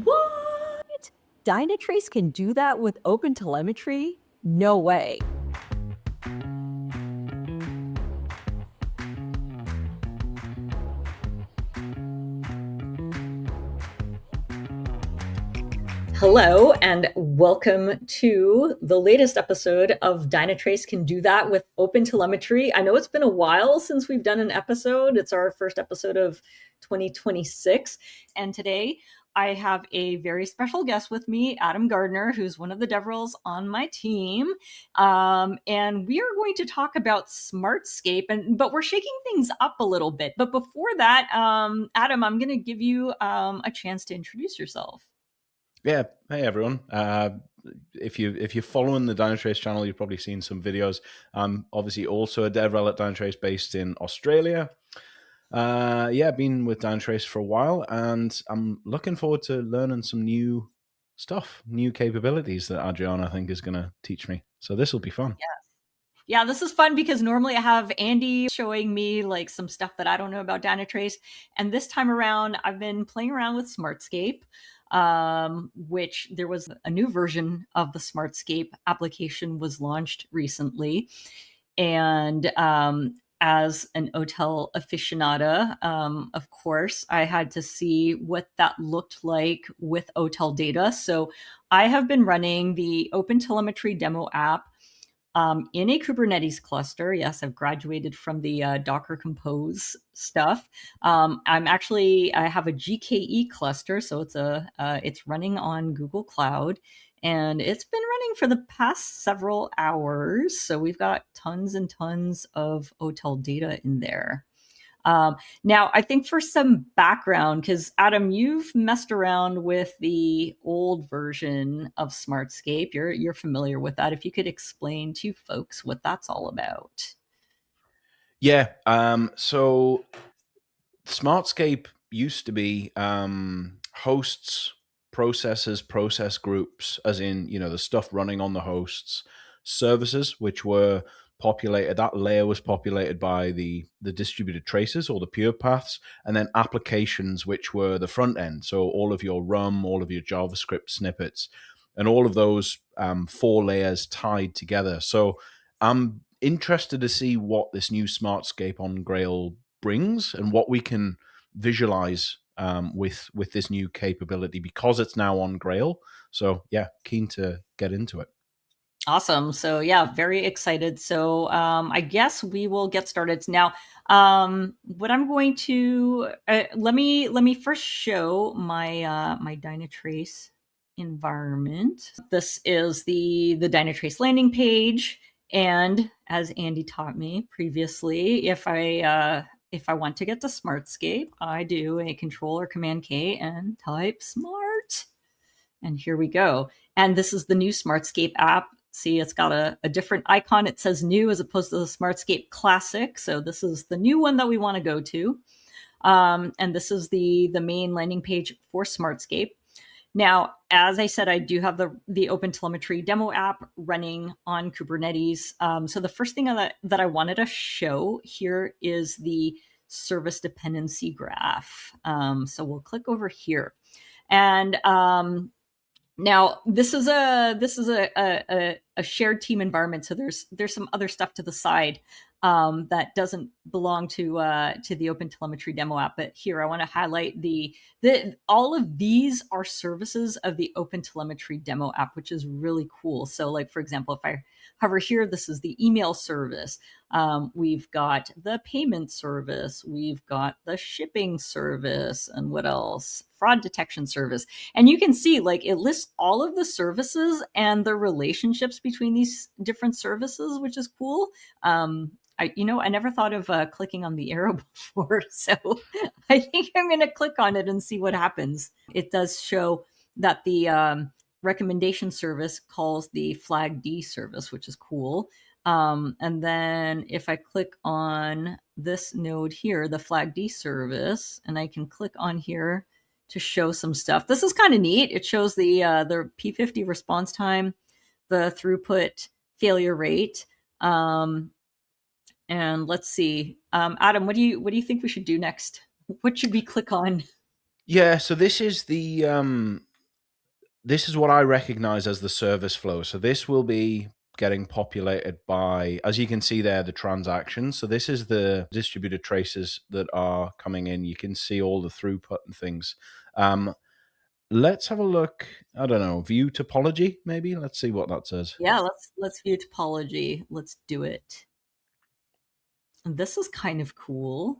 What? Dynatrace can do that with OpenTelemetry? No way. Hello, and welcome to the latest episode of Dynatrace Can Do That with OpenTelemetry. I know it's been a while since we've done an episode. It's our first episode of 2026. And today I have a very special guest with me, Adam Gardner, who's one of the DevRels on my team. And we are going to talk about Smartscape, but we're shaking things up a little bit. But before that, Adam, I'm going to give you a chance to introduce yourself. Yeah, hey everyone. If you're following the Dynatrace channel, you've probably seen some videos. I'm obviously also a DevRel at Dynatrace based in Australia. Been with Dynatrace for a while, and I'm looking forward to learning some new stuff, new capabilities that Adriana, I think, is going to teach me. So this will be fun. Yeah, this is fun because normally I have Andy showing me like some stuff that I don't know about Dynatrace. And this time around, I've been playing around with Smartscape, which there was a new version of the Smartscape application was launched recently. And as an OTel aficionada, of course, I had to see what that looked like with OTel data. So I have been running the OpenTelemetry Demo App in a Kubernetes cluster. Yes, I've graduated from the Docker Compose stuff. I have a GKE cluster, so it's running on Google Cloud, and it's been running for the past several hours. So we've got tons and tons of OTel data in there. Now, I think for some background, because Adam, you've messed around with the old version of Smartscape. You're familiar with that. If you could explain to folks what that's all about. Yeah. So Smartscape used to be hosts, processes, process groups, as in, the stuff running on the hosts, services, which were populated, that layer was populated by the distributed traces or the pure paths, and then applications, which were the front end. So all of your RUM, all of your JavaScript snippets, and all of those 4 layers tied together. So I'm interested to see what this new Smartscape on Grail brings and what we can visualize with this new capability, because it's now on Grail. So yeah, keen to get into it. Awesome. So yeah, very excited. So I guess we will get started now. What I'm going to let me first show my my Dynatrace environment. This is the Dynatrace landing page, and as Andy taught me previously, if I want to get to Smartscape, I do a Control or Command K and type Smart, and here we go. And this is the new Smartscape app. See, it's got a different icon. It says new as opposed to the Smartscape Classic. So this is the new one that we want to go to. And this is the main landing page for Smartscape. Now, as I said, I do have the OpenTelemetry Demo App running on Kubernetes. So the first thing that I wanted to show here is the service dependency graph. So we'll click over here. And now this is a shared team environment, so there's some other stuff to the side that doesn't belong to the OpenTelemetry Demo App. But here I want to highlight all of these are services of the OpenTelemetry Demo App, which is really cool. So, like for example, if I hover here, this is the email service. We've got the payment service. We've got the shipping service, and what else? Fraud detection service. And you can see like it lists all of the services and the relationships between these different services, which is cool. I never thought of clicking on the arrow before, so I think I'm going to click on it and see what happens. It does show that the recommendation service calls the flag D service, which is cool. And then if I click on this node here, the flag D service, and I can click on here to show some stuff. This is kind of neat. It shows the P50 response time, the throughput failure rate. And let's see, Adam, what do you think we should do next? What should we click on? Yeah, so this is the this is what I recognize as the service flow. So this will be getting populated by, as you can see there, the transactions. So this is the distributed traces that are coming in. You can see all the throughput and things. Let's have a look. I don't know, view topology, maybe. Let's see what that says. Yeah, let's view topology. Let's do it. This is kind of cool.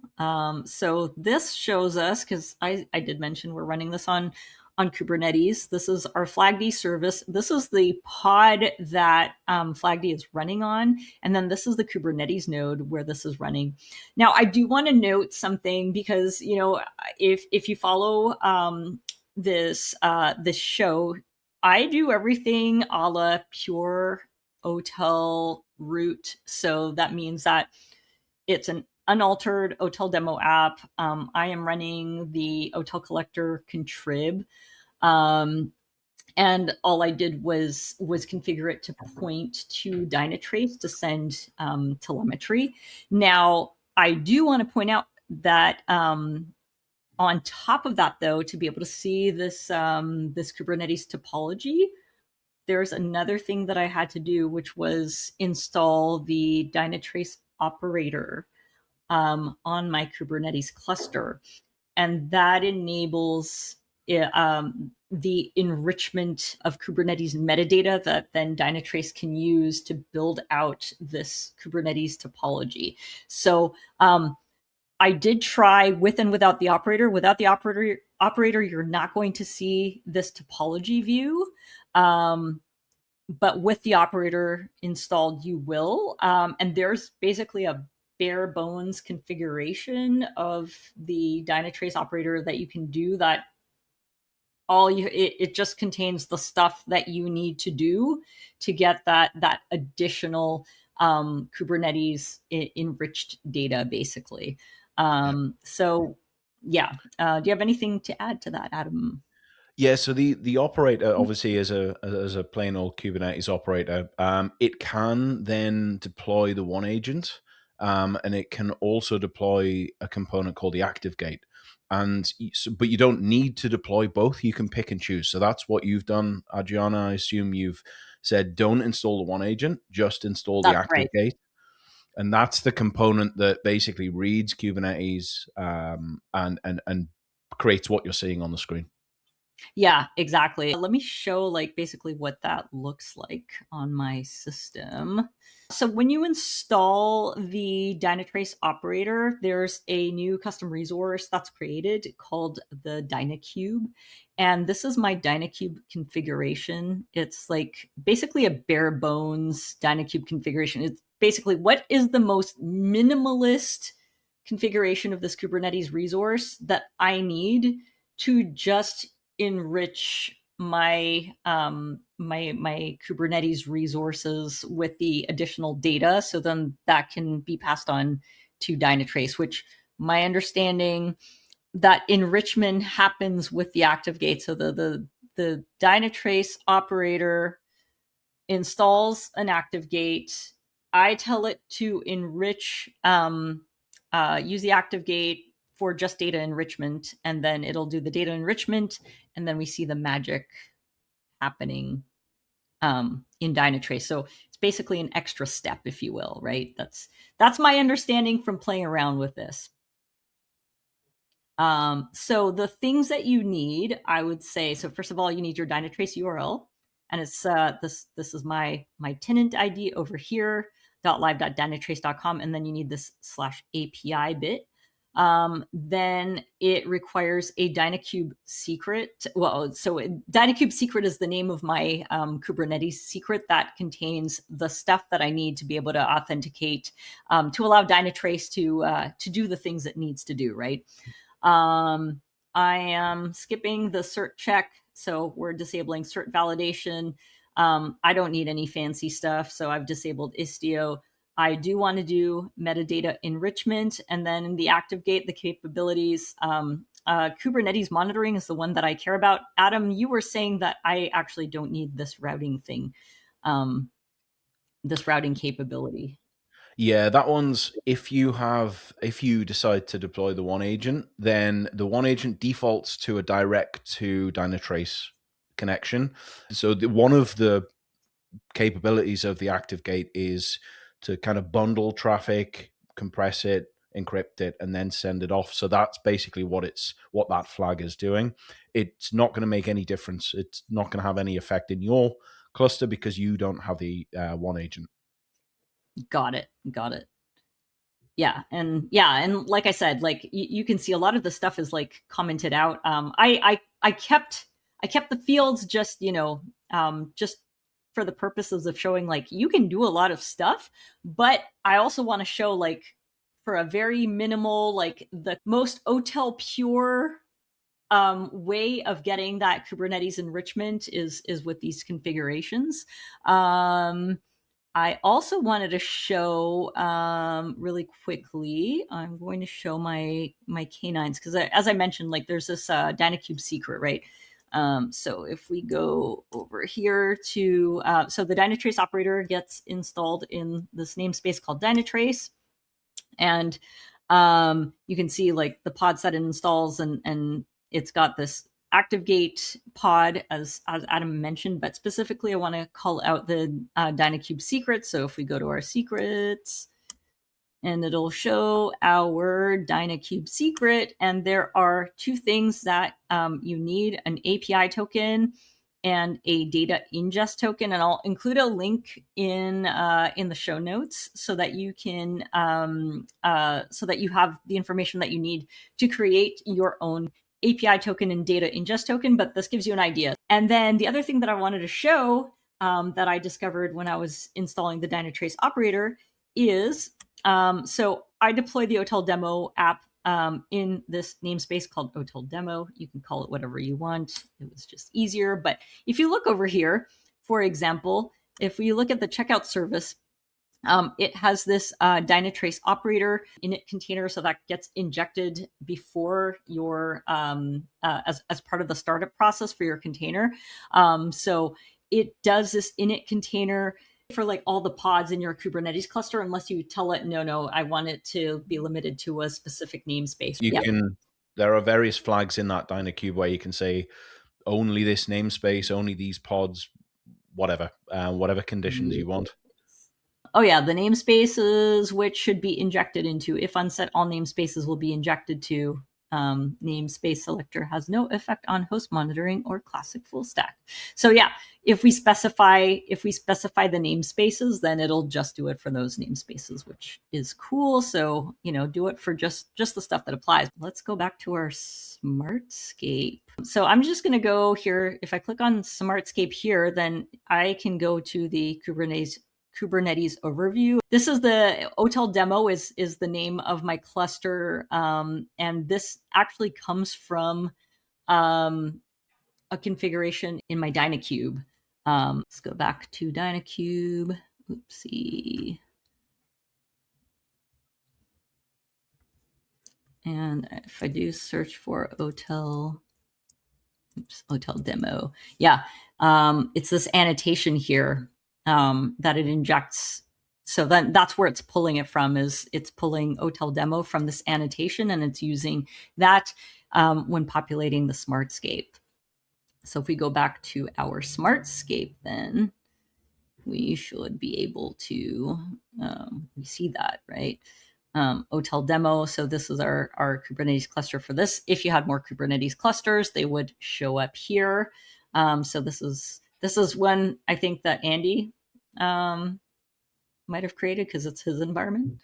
So this shows us, because I did mention we're running this on Kubernetes. This is our FlagD service. This is the pod that FlagD is running on. And then this is the Kubernetes node where this is running. Now, I do want to note something because, you know, if you follow this show, I do everything a la pure OTel root. So that means that it's an unaltered OTel demo app. I am running the OTel Collector contrib. And all I did was configure it to point to Dynatrace to send telemetry. Now, I do want to point out that on top of that, though, to be able to see this this Kubernetes topology, there's another thing that I had to do, which was install the Dynatrace Operator on my Kubernetes cluster. And that enables the enrichment of Kubernetes metadata that then Dynatrace can use to build out this Kubernetes topology. So I did try with and without the operator. Without the operator, you're not going to see this topology view. But with the operator installed, you will. And there's basically a bare bones configuration of the Dynatrace operator that you can do that it just contains the stuff that you need to do to get that additional Kubernetes enriched data, basically. So yeah, do you have anything to add to that, Adam? Yeah, so the operator obviously is a plain old Kubernetes operator. It can then deploy the one agent, and it can also deploy a component called the active gate. But you don't need to deploy both. You can pick and choose. So that's what you've done, Adriana. I assume you've said don't install the one agent, just install the That's active right. gate, and that's the component that basically reads Kubernetes and creates what you're seeing on the screen. Yeah, exactly. Let me show like basically what that looks like on my system. So when you install the Dynatrace operator, there's a new custom resource that's created called the DynaKube. And this is my DynaKube configuration. It's like basically a bare bones DynaKube configuration. It's basically what is the most minimalist configuration of this Kubernetes resource that I need to just enrich my Kubernetes resources with the additional data, so then that can be passed on to Dynatrace. Which my understanding that enrichment happens with the active gate. So the Dynatrace operator installs an active gate. I tell it to enrich, use the active gate for just data enrichment, and then it'll do the data enrichment, and then we see the magic happening in Dynatrace. So it's basically an extra step, if you will, right? That's my understanding from playing around with this. So the things that you need, I would say, so first of all, you need your Dynatrace URL, and it's this is my tenant ID over here .live.dynatrace.com, and then you need this /API bit. Then it requires a DynaKube secret. Well, so DynaKube secret is the name of my Kubernetes secret that contains the stuff that I need to be able to authenticate to allow Dynatrace to do the things it needs to do, right? I am skipping the cert check, so we're disabling cert validation. I don't need any fancy stuff, so I've disabled Istio. I do want to do metadata enrichment, and then in the ActiveGate, the capabilities. Kubernetes monitoring is the one that I care about. Adam, you were saying that I actually don't need this routing thing, this routing capability. Yeah, that one's if you decide to deploy the one agent, then the one agent defaults to a direct to Dynatrace connection. So one of the capabilities of the ActiveGate is to kind of bundle traffic, compress it, encrypt it, and then send it off. So that's basically what that flag is doing. It's not going to make any difference. It's not going to have any effect in your cluster because you don't have the one agent. Got it. Yeah, and like I said, like you can see a lot of the stuff is like commented out. I kept the fields just just for the purposes of showing like you can do a lot of stuff, but I also want to show like for a very minimal, like the most OTel pure way of getting that Kubernetes enrichment is with these configurations. I also wanted to show really quickly. I'm going to show my canines because, as I mentioned, like there's this DynaKube secret, right? So if we go over here to so the Dynatrace operator gets installed in this namespace called Dynatrace, and you can see like the pods that it installs, and it's got this ActiveGate pod, as Adam mentioned, but specifically I want to call out the DynaKube secrets. So if we go to our secrets, and it'll show our DynaKube secret, and there are two things that you need: an API token and a data ingest token. And I'll include a link in the show notes so that you can so that you have the information that you need to create your own API token and data ingest token, but this gives you an idea. And then the other thing that I wanted to show that I discovered when I was installing the Dynatrace operator is, so I deploy the OTel Demo app in this namespace called OTel Demo. You can call it whatever you want. It was just easier. But if you look over here, for example, if we look at the checkout service, it has this Dynatrace operator init container, so that gets injected before your as part of the startup process for your container. So it does this init container for like all the pods in your Kubernetes cluster, unless you tell it, no, I want it to be limited to a specific namespace. There are various flags in that DynaKube where you can say only this namespace, only these pods, whatever conditions you want. Oh yeah, the namespaces which should be injected into. If unset, all namespaces will be injected to. Namespace selector has no effect on host monitoring or classic full stack. So yeah, if we specify the namespaces, then it'll just do it for those namespaces, which is cool. So do it for just the stuff that applies. Let's go back to our Smartscape. So I'm just going to go here. If I click on Smartscape here, then I can go to the Kubernetes overview. This is the OTel Demo is the name of my cluster, and this actually comes from a configuration in my DynaKube. Let's go back to DynaKube. Oopsie. And if I do search for OTel Demo, yeah, it's this annotation here that it injects. So then that's where it's pulling it from, is it's pulling OTel Demo from this annotation, and it's using that when populating the Smartscape. So if we go back to our Smartscape, then we should be able to, we see that, right? OTel Demo. So this is our Kubernetes cluster for this. If you had more Kubernetes clusters, they would show up here. So this is one I think that Andy might have created because it's his environment.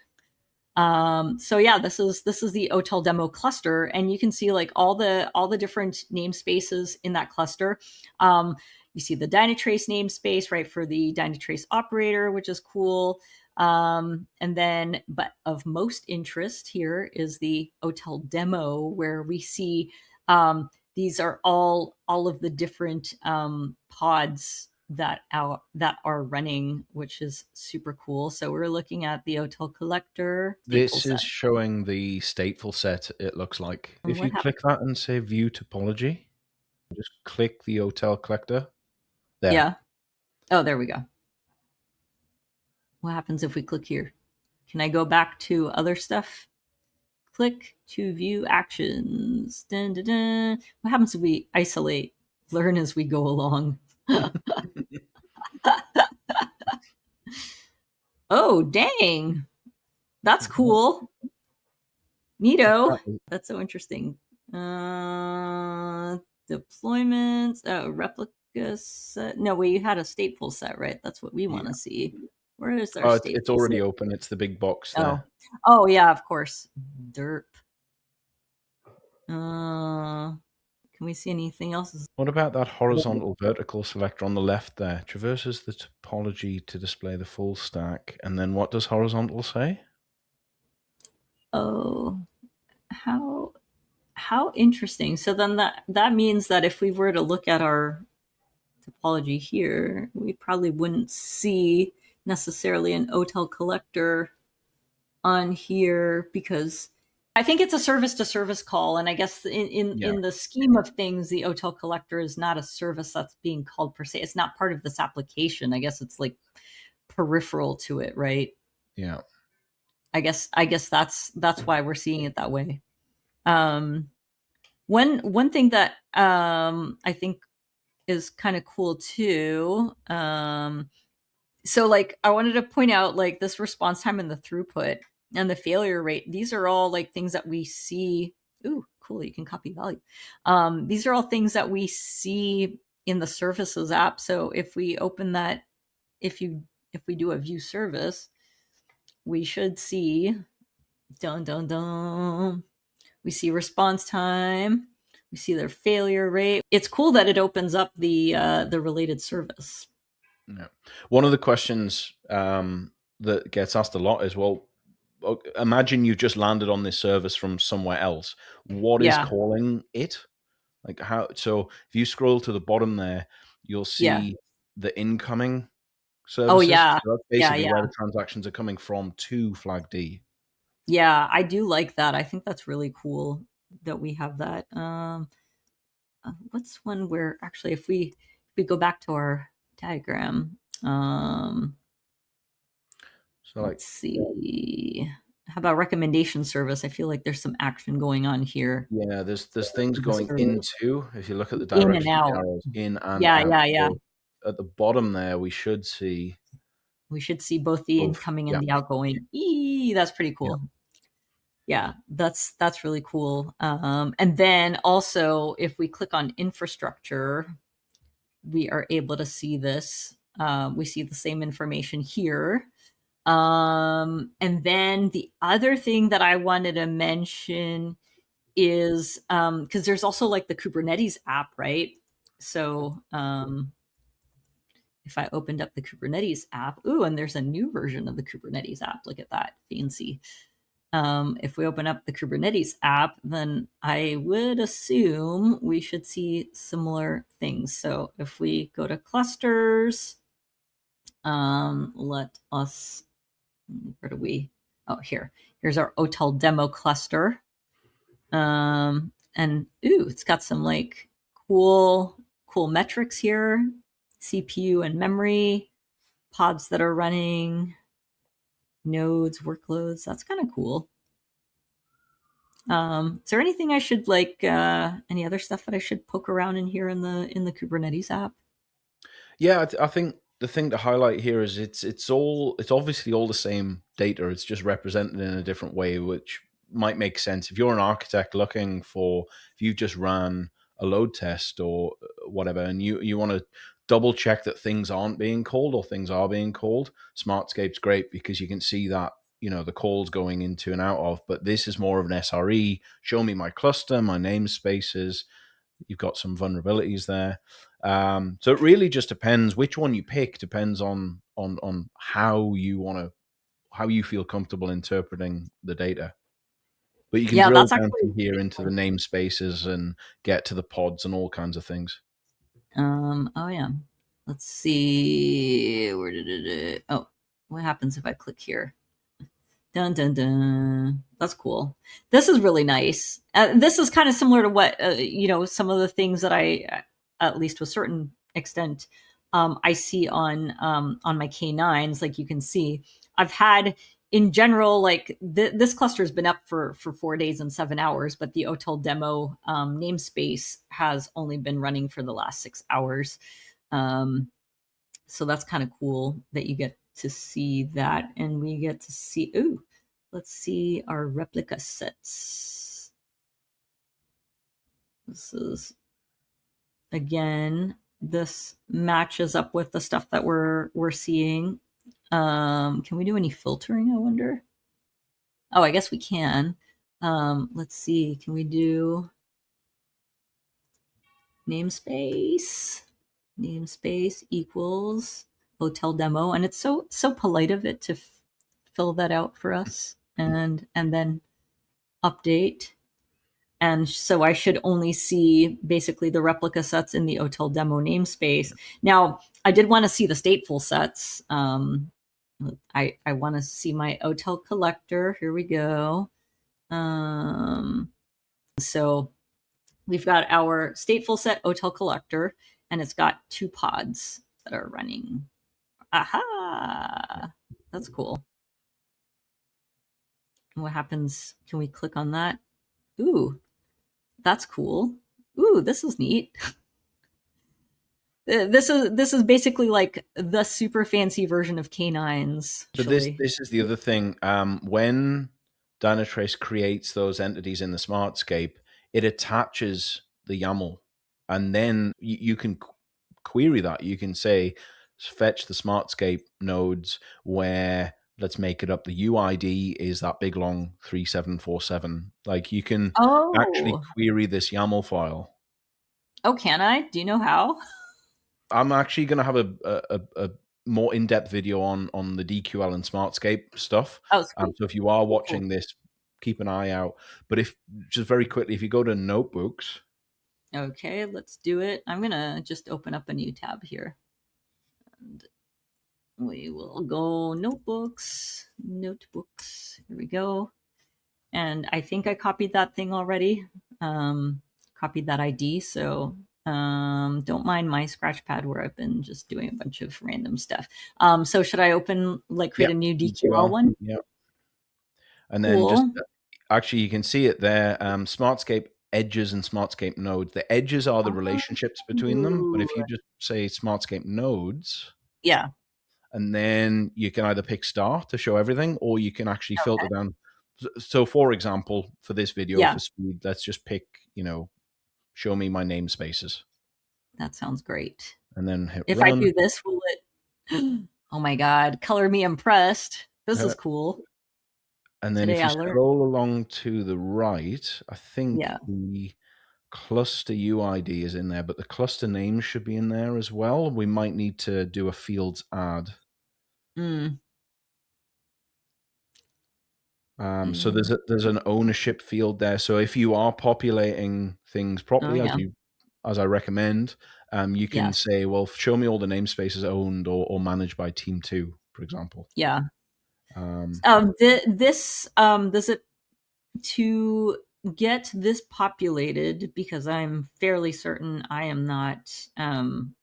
So yeah, this is the OTel Demo cluster, and you can see like all the different namespaces in that cluster. You see the Dynatrace namespace, right, for the Dynatrace operator, which is cool. And then, but of most interest here is the OTel Demo, where we see these are all of the different pods that are running, which is super cool. So we're looking at the OTel Collector. This is showing the stateful set, it looks like. If you click that and say View Topology, just click the OTel Collector. There. Yeah. Oh, there we go. What happens if we click here? Can I go back to other stuff? Click to view actions. Dun, dun, dun. What happens if we isolate? learn as we go along. Oh, dang. That's cool. Neato. That's so interesting. Deployments, replica set. No, we had a stateful set, right? That's what we want Yeah. to see. Where is our Oh, it's stateful already set? open. It's the big box Oh, there. oh yeah, of course. Derp. Can we see anything else? What about that horizontal vertical selector on the left there? Traverses the topology to display the full stack. And then what does horizontal say? Oh, how interesting. So then that means that if we were to look at our topology here, we probably wouldn't see necessarily an OTel collector on here, because I think it's a service to service call. And I guess Yeah. in the scheme of things, the OTel collector is not a service that's being called per se. It's not part of this application. I guess it's like peripheral to it, right? Yeah. I guess that's why we're seeing it that way. Um, one thing that I think is kind of cool too. So like I wanted to point out like this response time and the throughput and the failure rate. These are all like things that we see. Ooh, cool! You can copy value. These are all things that we see in the services app. So if we open that, if we do a view service, we should see dun dun dun. We see response time. We see their failure rate. It's cool that it opens up the related service. Yeah. One of the questions that gets asked a lot is, well, imagine you just landed on this service from somewhere else. What is Yeah, calling it? Like how? So if you scroll to the bottom there, you'll yeah. see the incoming Oh services. yeah, So that's yeah, basically where yeah, the transactions are coming from to Flag D. yeah. I do like that. I think that's really cool that we have that. What's one where actually, if we go back to our diagram, So like, let's see. How about recommendation service? I feel like there's some action going on here. yeah, there's things The going service. into, if you look at the In and direction of the out. arrows, in and Yeah, out. yeah, yeah. So at the bottom there, we should see We should see both the both. incoming Yeah, and the outgoing. That's pretty yeah, cool. Yeah, that's really cool. And then also, if we click on infrastructure, we are able to see this. We see the same information here. And then the other thing that I wanted to mention is because there's also like the Kubernetes app, right? So if I opened up the Kubernetes app, ooh, and there's a new version of the Kubernetes app. Look at that, fancy. If we open up the Kubernetes app, then I would assume we should see similar things. So if we go to clusters, let us, where do we, oh, here's our OTel demo cluster. And ooh, it's got some like cool metrics here, CPU and memory, pods that are running, nodes, workloads. That's kind of cool. Is there anything I should like? Any other stuff that I should poke around in here in the Kubernetes app? yeah. I think the thing to highlight here is it's obviously all the same data. It's just represented in a different way, which might make sense if you're an architect looking for, if you've just ran a load test or whatever, and you want to double check that things aren't being called or things are being called. Smartscape's great because you can see that, the calls going into and out of. But this is more of an SRE. Show me my cluster, my namespaces. You've got some vulnerabilities there. So it really just depends which one you pick. Depends on how you feel comfortable interpreting the data. But you can Yeah, drill that's down actually from here pretty into the cool. namespaces and get to the pods and all kinds of things. Oh yeah. Let's see. Where did it? Oh, what happens if I click here? Dun dun dun. That's cool. This is really nice. This is kind of similar to what some of the things that at least to a certain extent, I see on my K9s. Like you can see, I've had in general, like this cluster has been up for 4 days and 7 hours, but the OTel demo namespace has only been running for the last 6 hours. So that's kind of cool that you get to see that, and we get to see. Ooh, let's see our replica sets. This is, again, this matches up with the stuff that we're seeing. Can we do any filtering, I wonder? Oh, I guess we can. Let's see. Can we do namespace? Namespace equals OTel demo, and it's so polite of it to fill that out for us, and then update. And so I should only see basically the replica sets in the OTel demo namespace. Now, I did want to see the stateful sets. I want to see my OTel collector. Here we go. So we've got our stateful set OTel collector, and it's got 2 pods that are running. Aha! That's cool. And what happens? Can we click on that? Ooh, that's cool. Ooh, this is neat. This is basically like the super fancy version of K9s. So this is the other thing. When Dynatrace creates those entities in the Smartscape, it attaches the YAML, and then you can query that. You can say, fetch the Smartscape nodes where, let's make it up, the UID is that big long 3747. Like, you can actually query this YAML file. Oh, can I? Do you know how? I'm actually going to have a more in-depth video on the DQL and Smartscape stuff. Oh, so if you are watching this, keep an eye out. But if, just very quickly, if you go to notebooks. Okay, let's do it. I'm going to just open up a new tab here. And we will go notebooks. Here we go. And I think I copied that thing already. Copied that ID. So don't mind my scratch pad where I've been just doing a bunch of random stuff. So should I create a new DQL one? Yeah. And then just, actually, you can see it there. Smartscape edges and Smartscape nodes. The edges are the relationships between them. But if you just say Smartscape nodes, yeah, and then you can either pick star to show everything, or you can actually filter down. So, for example, for this video, for speed, let's just pick, show me my namespaces. That sounds great. And then hit if run. I do this, will it? Oh my God, color me impressed. This is cool. And then if you scroll along to the right, I think the cluster UID is in there, but the cluster name should be in there as well. We might need to do a fields add. So there's an ownership field there. So if you are populating things properly, as I recommend, you can say, well, show me all the namespaces owned or managed by team 2, for example. Yeah. Does it, to get this populated, because I'm fairly certain I am not, I'm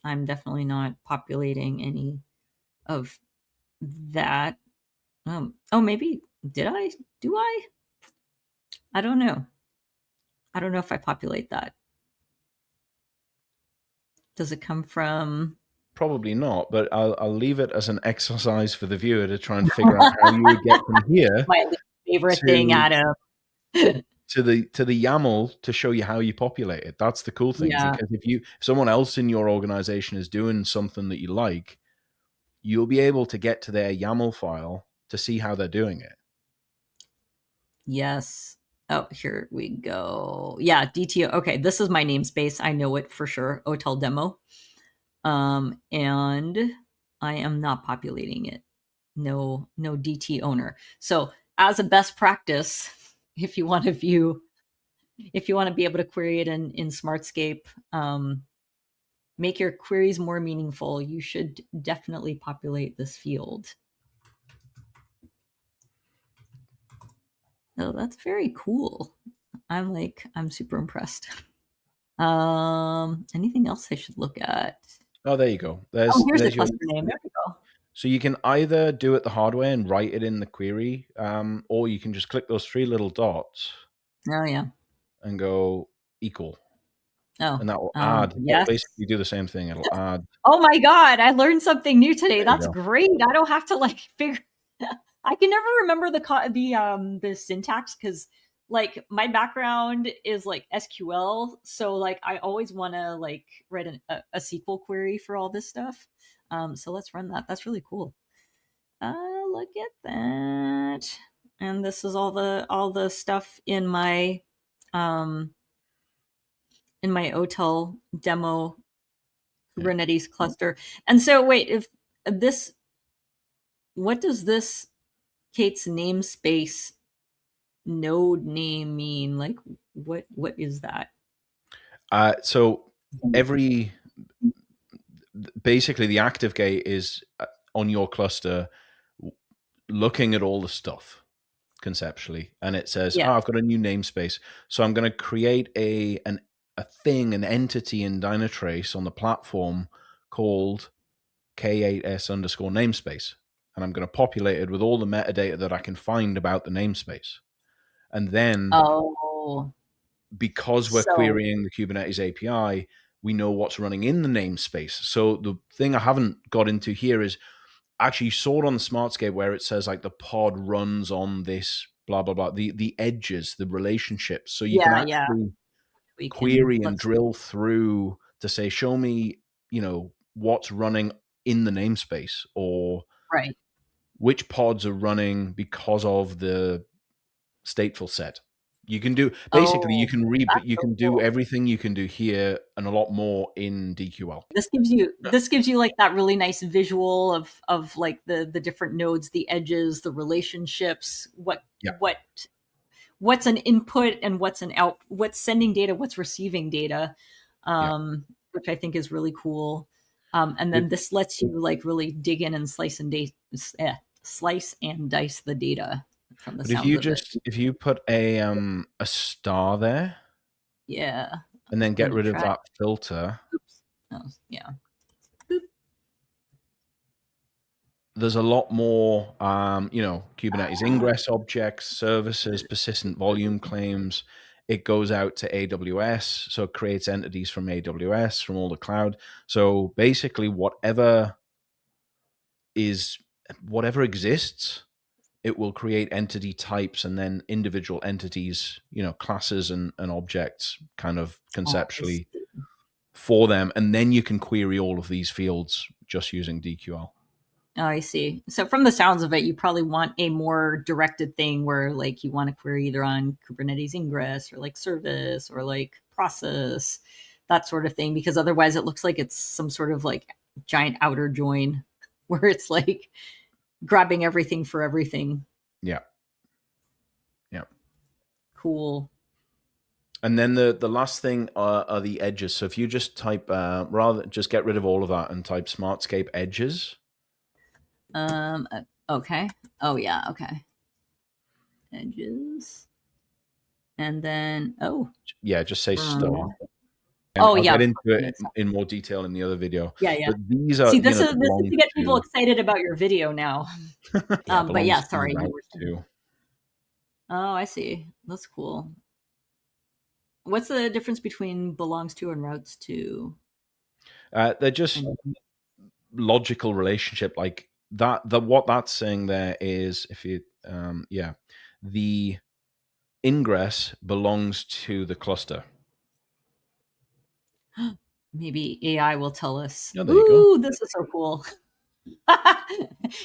definitely not populating any of that. Oh, maybe, do I? I don't know. I don't know if I populate that. Does it come from? Probably not, but I'll leave it as an exercise for the viewer to try and figure out how you would get from here. My favorite thing, Adam. to the YAML to show you how you populate it. That's the cool thing, because if someone else in your organization is doing something that you like, you'll be able to get to their YAML file to see how they're doing it. Yes. Oh, here we go. Yeah, DTO. Okay, this is my namespace. I know it for sure. OTel demo. And I am not populating it. No DT owner. So as a best practice, if you want to be able to query it in Smartscape, make your queries more meaningful, you should definitely populate this field. Oh, that's very cool. I'm super impressed. Anything else I should look at? Oh, there you go. Here's the cluster name. There we go. So you can either do it the hard way and write it in the query, or you can just click those three little dots Oh yeah. and go equal, Oh, and that will add. It'll yes. basically do the same thing. It'll add. Oh my God, I learned something new today. There you That's go. great. I don't have to like figure. I can never remember the syntax because like my background is like SQL, so like I always want to like write a SQL query for all this stuff. So let's run that. That's really cool. Look at that. And this is all the stuff um in my OTel demo Yeah. Kubernetes cluster. And so wait, if this what does this Kate's namespace node name mean? Like what is that? So every basically the active gate is on your cluster looking at all the stuff conceptually, and it says, Yeah. "Oh, I've got a new namespace, so I'm going to create a thing, an entity in Dynatrace on the platform called K8s underscore namespace, and I'm going to populate it with all the metadata that I can find about the namespace, and then Oh, because we're so querying the Kubernetes API, we know what's running in the namespace. So the thing I haven't got into here is actually you saw it on the Smartscape where it says like the pod runs on this blah blah blah, the edges, the relationships. So you can yeah, yeah. actually We can query and let's drill through to say, show me, what's running in the namespace, or right. which pods are running because of the stateful set. You can do basically Oh, that's you so can do cool. everything you can do here and a lot more in DQL. This gives you like that really nice visual of like the different nodes, the edges, the relationships, Yeah. what's an input and what's an out, what's sending data, what's receiving data, Yeah. which I think is really cool. And But then this lets you like really dig in and slice and dice the data from the but if sounds you of it. just if you put a star there Yeah. and then Let get me rid of try. that filter, Oops. Oh, yeah. there's a lot more, Kubernetes ingress objects, services, persistent volume claims. It goes out to AWS, so it creates entities from AWS, from all the cloud. So basically, whatever exists, it will create entity types and then individual entities, classes and objects, kind of Oh, I conceptually see. for them, and then you can query all of these fields just using DQL. Oh, I see. So from the sounds of it, you probably want a more directed thing where like you want to query either on Kubernetes ingress or like service or like process, that sort of thing, because otherwise it looks like it's some sort of like giant outer join where it's like grabbing everything for everything. Yeah. Yeah. Cool. And then the last thing are the edges. So if you just type, rather just get rid of all of that and type Smartscape edges. Okay. Oh yeah, okay. Edges. And then Yeah, just say star. And oh I'll yeah, get of into course. it Yes. in more detail in the other video. Yeah, yeah. But these are, See, that this is belongs to get people to, excited about your video now. yeah, But yeah, belongs to sorry, you route were saying. two. Oh, I see. That's cool. What's the difference between belongs to and routes to? They're just logical relationship like that. What that's saying there is, if you, the ingress belongs to the cluster. Maybe AI will tell us. Oh, there you go. Ooh, this is so cool.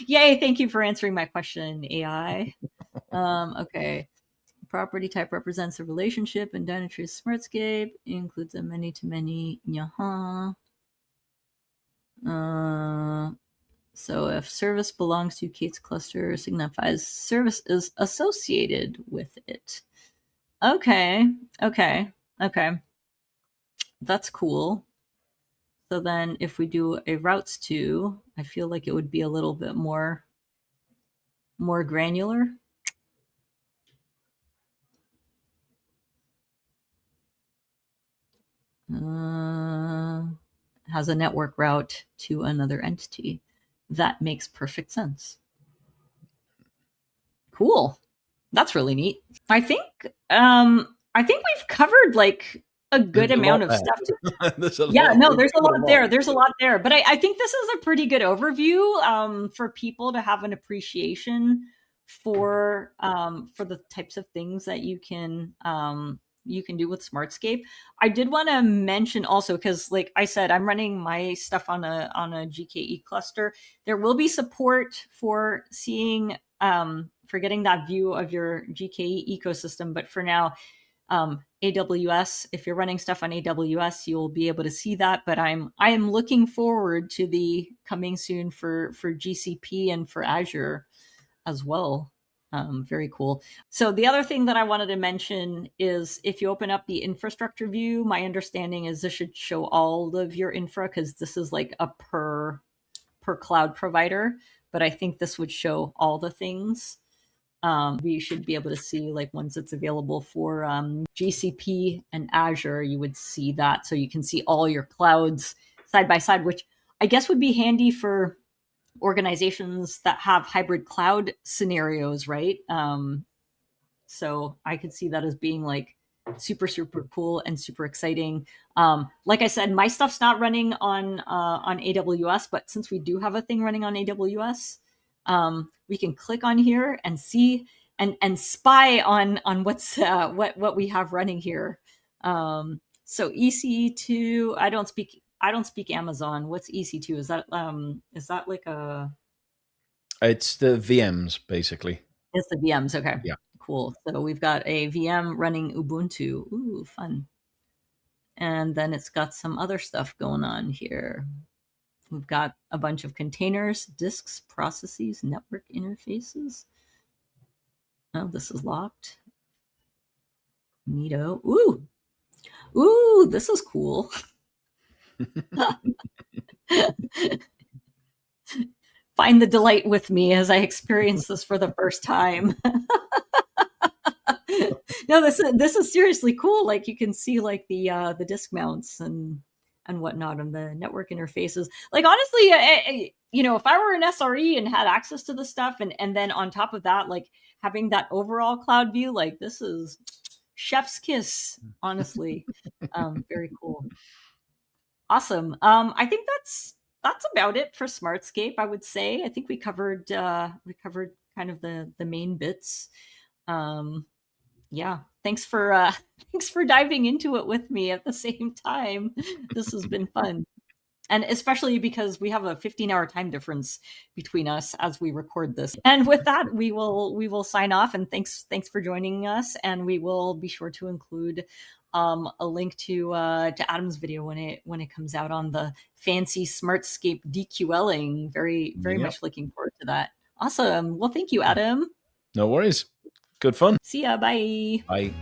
Yay, thank you for answering my question, AI. Okay. Property type represents a relationship in Dynatrace Smartscape, includes a many to many. Uh, so if service belongs to Kate's cluster, signifies service is associated with it. Okay, okay, okay. That's cool. So then if we do a routes to, I feel like it would be a little bit more granular. Uh, has a network route to another entity. That makes perfect sense. Cool. That's really neat. I think we've covered like a good There's a lot amount of stuff. there. There's a Yeah, lot. no, We've there's a covered lot a lot. there. There's a lot there. But I think this is a pretty good overview for people to have an appreciation for the types of things that you can do with Smartscape. I did want to mention also, because like I said, I'm running my stuff on a GKE cluster. There will be support for seeing for getting that view of your GKE ecosystem. But for now, AWS, if you're running stuff on AWS, you'll be able to see that. But I am looking forward to the coming soon for GCP and for Azure as well. Very cool. So the other thing that I wanted to mention is if you open up the infrastructure view, my understanding is this should show all of your infra, because this is like a per cloud provider. But I think this would show all the things. We should be able to see, like, once it's available for GCP and Azure, you would see that. So you can see all your clouds side by side, which I guess would be handy for organizations that have hybrid cloud scenarios, right? So I could see that as being like super cool and super exciting. Like I said, my stuff's not running on AWS, but since we do have a thing running on AWS, we can click on here and see and spy on what we have running here. So EC2, I don't speak Amazon. What's EC2? Is that like a It's the VMs basically. It's the VMs. Okay, Yeah. cool. So we've got a VM running Ubuntu. Ooh, fun. And then it's got some other stuff going on here. We've got a bunch of containers, disks, processes, network interfaces. Oh, this is locked. Neato. Ooh, this is cool. Find the delight with me as I experience this for the first time. No, this is seriously cool. Like, you can see like the disk mounts and whatnot on the network interfaces. Like, honestly, if I were an SRE and had access to the stuff, and then on top of that, like having that overall cloud view, like, this is chef's kiss. Honestly, very cool. Awesome. I think that's about it for Smartscape. I would say. I think we covered kind of the main bits. Yeah, thanks for thanks for diving into it with me at the same time. This has been fun. And especially because we have a 15-hour time difference between us as we record this. And with that, we will sign off, and thanks for joining us, and we will be sure to include a link to Adam's video when it comes out on the fancy Smartscape DQLing. Very Yep. much looking forward to that. Awesome. Well, thank you, Adam. No worries. Good fun. See ya. Bye. Bye.